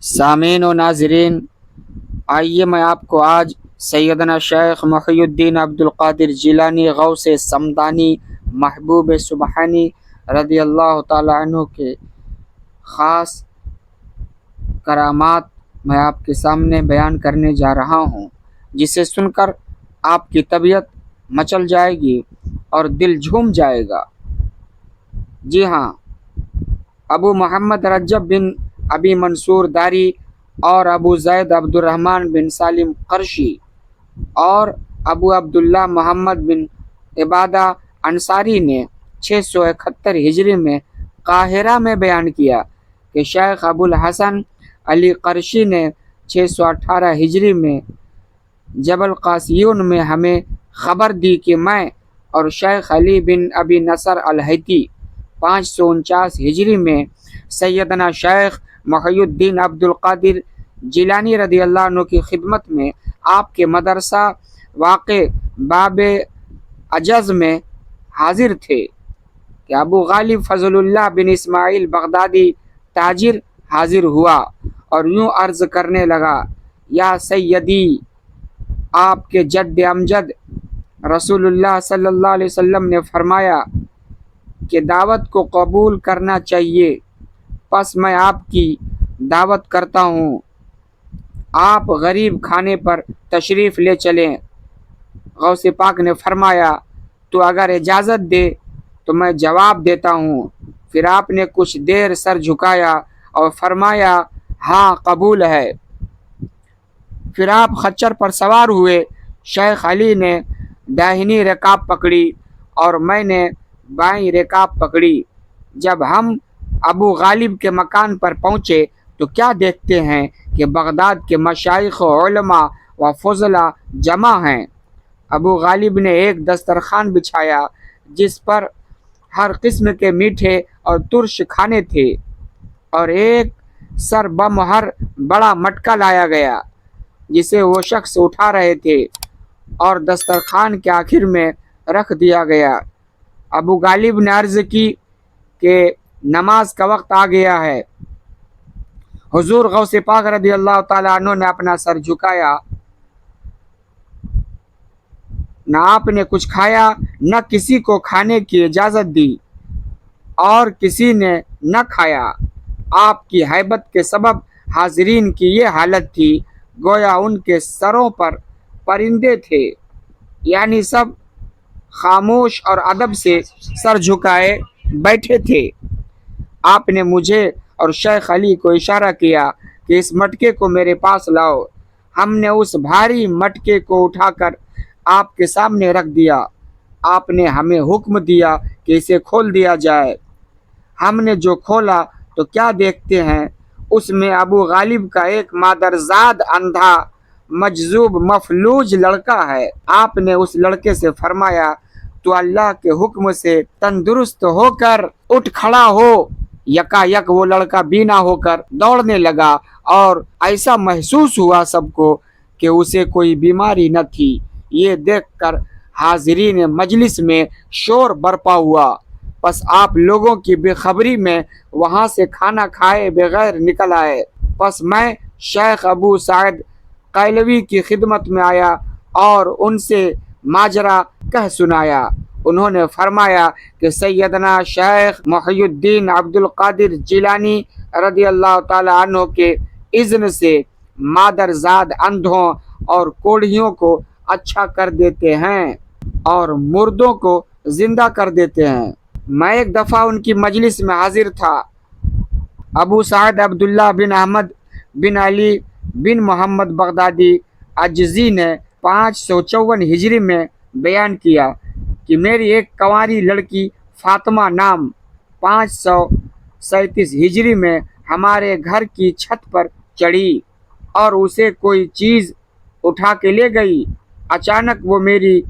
سامعین و ناظرین، آئیے میں آپ کو آج سیدنا شیخ محی الدین عبدالقادر جیلانی غوث سمدانی محبوب سبحانی رضی اللہ تعالی عنہ کے خاص کرامات میں آپ کے سامنے بیان کرنے جا رہا ہوں، جسے سن کر آپ کی طبیعت مچل جائے گی اور دل جھوم جائے گا۔ جی ہاں، ابو محمد رجب بن ابی منصور داری اور ابو زید عبد الرحمن بن سالم قرشی اور ابو عبداللہ محمد بن عبادہ انصاری نے 671 ہجری میں قاہرہ میں بیان کیا کہ شیخ ابو الحسن علی قرشی نے 618 ہجری میں جبل قاسیون میں ہمیں خبر دی کہ میں اور شیخ علی بن ابی نصر الحیتی 549 ہجری میں سیدنا شیخ محی الدین عبدالقادر جیلانی رضی اللہ عنہ کی خدمت میں آپ کے مدرسہ واقع باب عجز میں حاضر تھے کہ ابو غالب فضل اللہ بن اسماعیل بغدادی تاجر حاضر ہوا اور یوں عرض کرنے لگا: یا سیدی، آپ کے جد امجد رسول اللہ صلی اللہ علیہ وسلم نے فرمایا کہ دعوت کو قبول کرنا چاہیے، پس میں آپ کی دعوت کرتا ہوں، آپ غریب کھانے پر تشریف لے چلیں۔ غوث پاک نے فرمایا: تو اگر اجازت دے تو میں جواب دیتا ہوں۔ پھر آپ نے کچھ دیر سر جھکایا اور فرمایا: ہاں، قبول ہے۔ پھر آپ خچر پر سوار ہوئے۔ شیخ علی نے داہنی رکاب پکڑی اور میں نے بائیں رکاب پکڑی۔ جب ہم ابو غالب کے مکان پر پہنچے تو کیا دیکھتے ہیں کہ بغداد کے مشائخ و علماء و فضلاء جمع ہیں۔ ابو غالب نے ایک دسترخوان بچھایا جس پر ہر قسم کے میٹھے اور ترش کھانے تھے، اور ایک سر بمہر بڑا مٹکا لایا گیا جسے وہ شخص اٹھا رہے تھے اور دسترخوان کے آخر میں رکھ دیا گیا۔ ابو غالب نے عرض کی کہ نماز کا وقت آ گیا ہے۔ حضور غوث پاک رضی اللہ تعالیٰ عنہ نے اپنا سر جھکایا، نہ آپ نے کچھ کھایا، نہ کسی کو کھانے کی اجازت دی، اور کسی نے نہ کھایا۔ آپ کی ہیبت کے سبب حاضرین کی یہ حالت تھی گویا ان کے سروں پر پرندے تھے، یعنی سب خاموش اور ادب سے سر جھکائے بیٹھے تھے۔ آپ نے مجھے اور شیخ علی کو اشارہ کیا کہ اس مٹکے کو میرے پاس لاؤ۔ ہم نے اس بھاری مٹکے کو اٹھا کر آپ کے سامنے رکھ دیا۔ آپ نے ہمیں حکم دیا کہ اسے کھول دیا جائے۔ ہم نے جو کھولا تو کیا دیکھتے ہیں، اس میں ابو غالب کا ایک مادرزاد اندھا مجذوب مفلوج لڑکا ہے۔ آپ نے اس لڑکے سے فرمایا: تو اللہ کے حکم سے تندرست ہو کر اٹھ کھڑا ہو۔ یکا یک وہ لڑکا بینا ہو کر دوڑنے لگا اور ایسا محسوس ہوا سب کو کہ اسے کوئی بیماری نہ تھی۔ یہ دیکھ کر حاضرین مجلس میں شور برپا ہوا۔ پس آپ لوگوں کی بے خبری میں وہاں سے کھانا کھائے بغیر نکل آئے۔ پس میں شیخ ابو سعد قیلوی کی خدمت میں آیا اور ان سے ماجرا کہہ سنایا۔ انہوں نے فرمایا کہ سیدنا شیخ محی الدین عبدالقادر جیلانی رضی اللہ تعالی عنہ کے اذن سے مادرزاد اندھوں اور کوڑھیوں کو اچھا کر دیتے ہیں اور مردوں کو زندہ کر دیتے ہیں۔ میں ایک دفعہ ان کی مجلس میں حاضر تھا۔ ابو سعد عبداللہ بن احمد بن علی بن محمد بغدادی عجزی نے 554 ہجری میں بیان کیا کہ میری ایک کنواری لڑکی فاطمہ نام 537 ہجری میں ہمارے گھر کی چھت پر چڑھی اور اسے کوئی چیز اٹھا کے لے گئی۔ اچانک وہ میری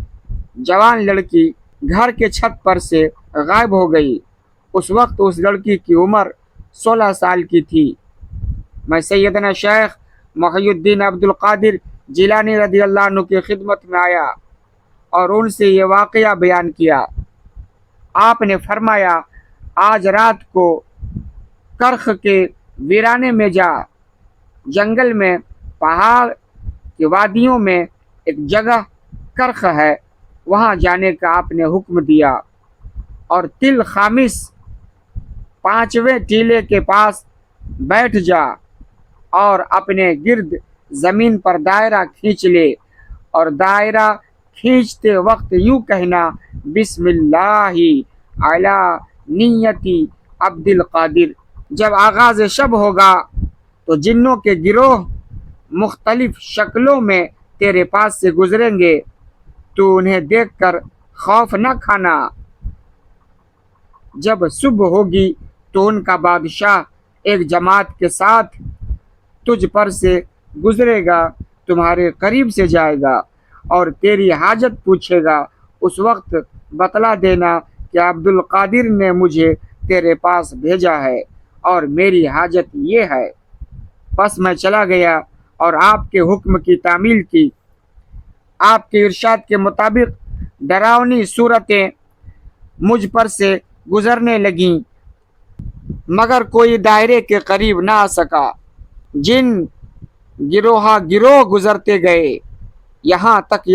جوان لڑکی گھر کے چھت پر سے غائب ہو گئی۔ اس وقت اس لڑکی کی عمر 16 سال کی تھی۔ میں سیدنا شیخ محی الدین عبدالقادر جیلانی رضی اللہ عنہ کی خدمت میں آیا اور ان سے یہ واقعہ بیان کیا۔ آپ نے فرمایا: آج رات کو کرخ کے ویرانے میں جا، جنگل میں پہاڑ کی وادیوں میں ایک جگہ کرخ ہے، وہاں جانے کا آپ نے حکم دیا، اور تل خامس 5ویں ٹیلے کے پاس بیٹھ جا اور اپنے گرد زمین پر دائرہ کھینچ لے، اور دائرہ کھینچتے وقت یوں کہنا، بسم اللہ علی نیتی عبد القادر۔ جب آغاز شب ہوگا تو جنوں کے گروہ مختلف شکلوں میں تیرے پاس سے گزریں گے، تو انہیں دیکھ کر خوف نہ کھانا۔ جب صبح ہوگی تو ان کا بادشاہ ایک جماعت کے ساتھ تجھ پر سے گزرے گا، تمہارے قریب سے جائے گا اور تیری حاجت پوچھے گا۔ اس وقت بتلا دینا کہ عبد القادر نے مجھے تیرے پاس بھیجا ہے اور میری حاجت یہ ہے۔ پس میں چلا گیا اور آپ کے حکم کی تعمیل کی۔ آپ کے ارشاد کے مطابق ڈراؤنی صورتیں مجھ پر سے گزرنے لگیں، مگر کوئی دائرے کے قریب نہ آ سکا۔ جن گروہ گزرتے گئے، یہاں تک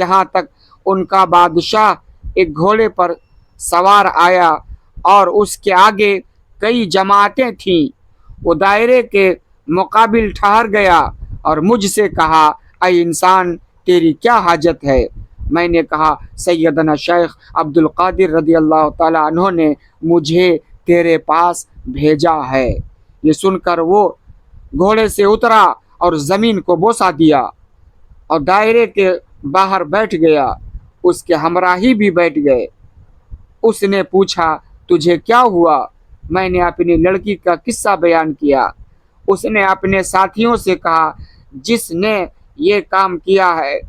ان کا بادشاہ ایک گھوڑے پر سوار آیا اور اس کے آگے کئی جماعتیں تھیں۔ وہ دائرے کے مقابل ٹھہر گیا اور مجھ سے کہا، اے انسان، تیری کیا حاجت ہے؟ میں نے کہا، سیدنا شیخ عبد القادر رضی اللہ تعالیٰ عنہ نے مجھے تیرے پاس بھیجا ہے۔ یہ سن کر وہ گھوڑے سے اترا اور زمین کو بوسہ دیا اور دائرے کے باہر بیٹھ گیا۔ اس کے ہمراہی بھی بیٹھ گئے۔ اس نے پوچھا، تجھے کیا ہوا؟ میں نے اپنی لڑکی کا قصہ بیان کیا۔ اس نے اپنے ساتھیوں سے کہا، جس نے یہ کام کیا ہے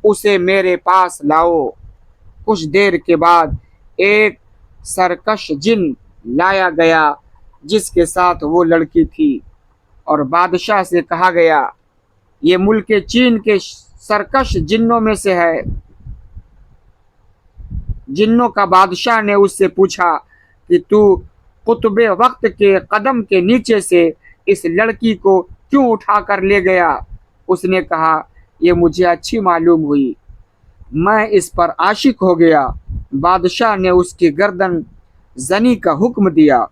اسے میرے پاس لاؤ۔ کچھ دیر کے بعد ایک سرکش جن لایا گیا جس کے ساتھ وہ لڑکی تھی، اور بادشاہ سے کہا گیا، یہ ملک چین کے سرکش جنوں میں سے ہے۔ جنوں کا بادشاہ نے اس سے پوچھا کہ تو قطب وقت کے قدم کے نیچے سے اس لڑکی کو کیوں اٹھا کر لے گیا؟ اس نے کہا، یہ مجھے اچھی معلوم ہوئی، میں اس پر عاشق ہو گیا۔ بادشاہ نے اس کی گردن زنی کا حکم دیا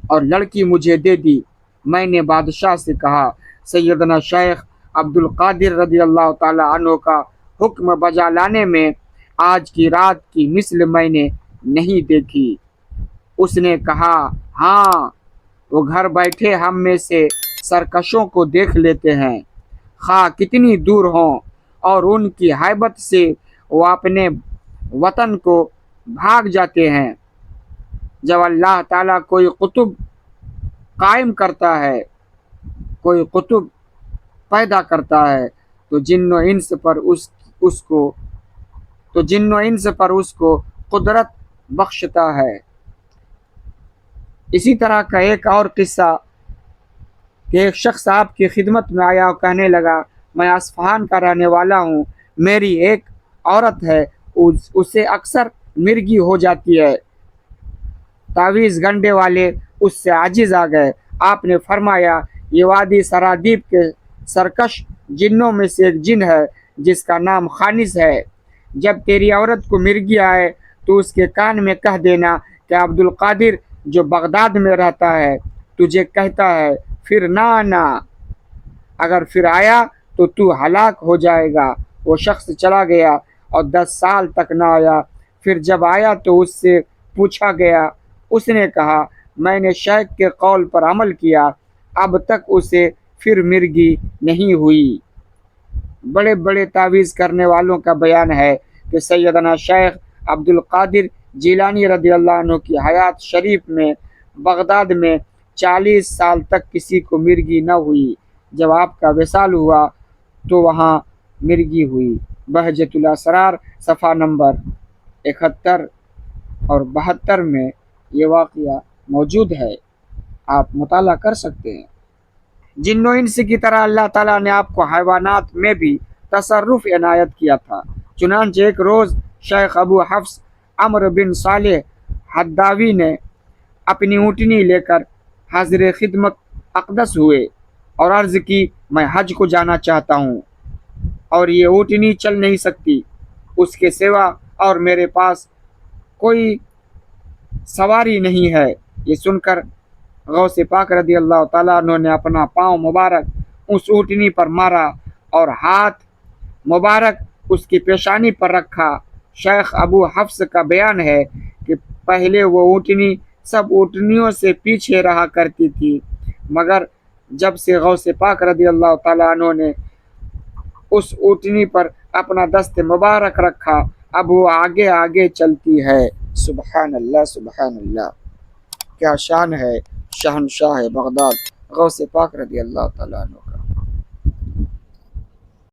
اور لڑکی مجھے دے دی۔ میں نے بادشاہ سے کہا، سیدنا شیخ عبد القادر رضی اللہ تعالی عنہ کا حکم بجا لانے میں آج کی رات کی مثل میں نے نہیں دیکھی۔ اس نے کہا، ہاں، وہ گھر بیٹھے ہم میں سے سرکشوں کو دیکھ لیتے ہیں، خواہ کتنی دور ہوں، اور ان کی ہیبت سے وہ اپنے وطن کو بھاگ جاتے ہیں۔ جب اللہ تعالیٰ کوئی قطب قائم کرتا ہے، کوئی قطب پیدا کرتا ہے، تو جن و انس پر اس کو قدرت بخشتا ہے۔ اسی طرح کا ایک اور قصہ کہ ایک شخص آپ کی خدمت میں آیا اور کہنے لگا، میں اصفہان کا رہنے والا ہوں، میری ایک عورت ہے، اسے اکثر مرگی ہو جاتی ہے۔ تعویذ گنڈے والے اس سے عاجز آ گئے۔ آپ نے فرمایا، یہ وادی سرادیپ کے سرکش جنوں میں سے ایک جن ہے جس کا نام خانس ہے۔ جب تیری عورت کو مرگی آئے تو اس کے کان میں کہہ دینا کہ عبد القادر جو بغداد میں رہتا ہے تجھے کہتا ہے، پھر نہ آنا، اگر پھر آیا تو تو ہلاک ہو جائے گا۔ وہ شخص چلا گیا اور 10 سال تک نہ آیا۔ پھر جب آیا تو اس سے پوچھا گیا، اس نے کہا، میں نے شیخ کے قول پر عمل کیا، اب تک اسے پھر مرگی نہیں ہوئی۔ بڑے بڑے تعویذ کرنے والوں کا بیان ہے کہ سیدنا شیخ عبد القادر جیلانی رضی اللہ عنہ کی حیات شریف میں بغداد میں 40 سال تک کسی کو مرگی نہ ہوئی۔ جب آپ کا وصال ہوا تو وہاں مرگی ہوئی۔ بہجت الاسرار صفحہ نمبر 71 اور 72 میں یہ واقعہ موجود ہے، آپ مطالعہ کر سکتے ہیں۔ جن و انس کی طرح اللہ تعالیٰ نے آپ کو حیوانات میں بھی تصرف عنایت کیا تھا۔ چنانچہ ایک روز شیخ ابو حفص عمرو بن صالح حداوی نے اپنی اونٹنی لے کر حاضر خدمت اقدس ہوئے اور عرض کی میں حج کو جانا چاہتا ہوں اور یہ اونٹنی چل نہیں سکتی، اس کے سوا اور میرے پاس کوئی سواری نہیں ہے۔ یہ سن کر غوث پاک رضی اللہ تعالیٰ عنہ نے اپنا پاؤں مبارک اس اونٹنی پر مارا اور ہاتھ مبارک اس کی پیشانی پر رکھا۔ شیخ ابو حفص کا بیان ہے کہ پہلے وہ اونٹنی سب اونٹنیوں سے پیچھے رہا کرتی تھی، مگر جب سے غوث پاک رضی اللہ تعالیٰ عنہ نے اس اونٹنی پر اپنا دست مبارک رکھا، اب وہ آگے آگے چلتی ہے۔ سبحان اللہ، سبحان اللہ، کیا شان ہے شہنشاہ بغداد غوث پاک رضی اللہ تعالیٰ عنہ۔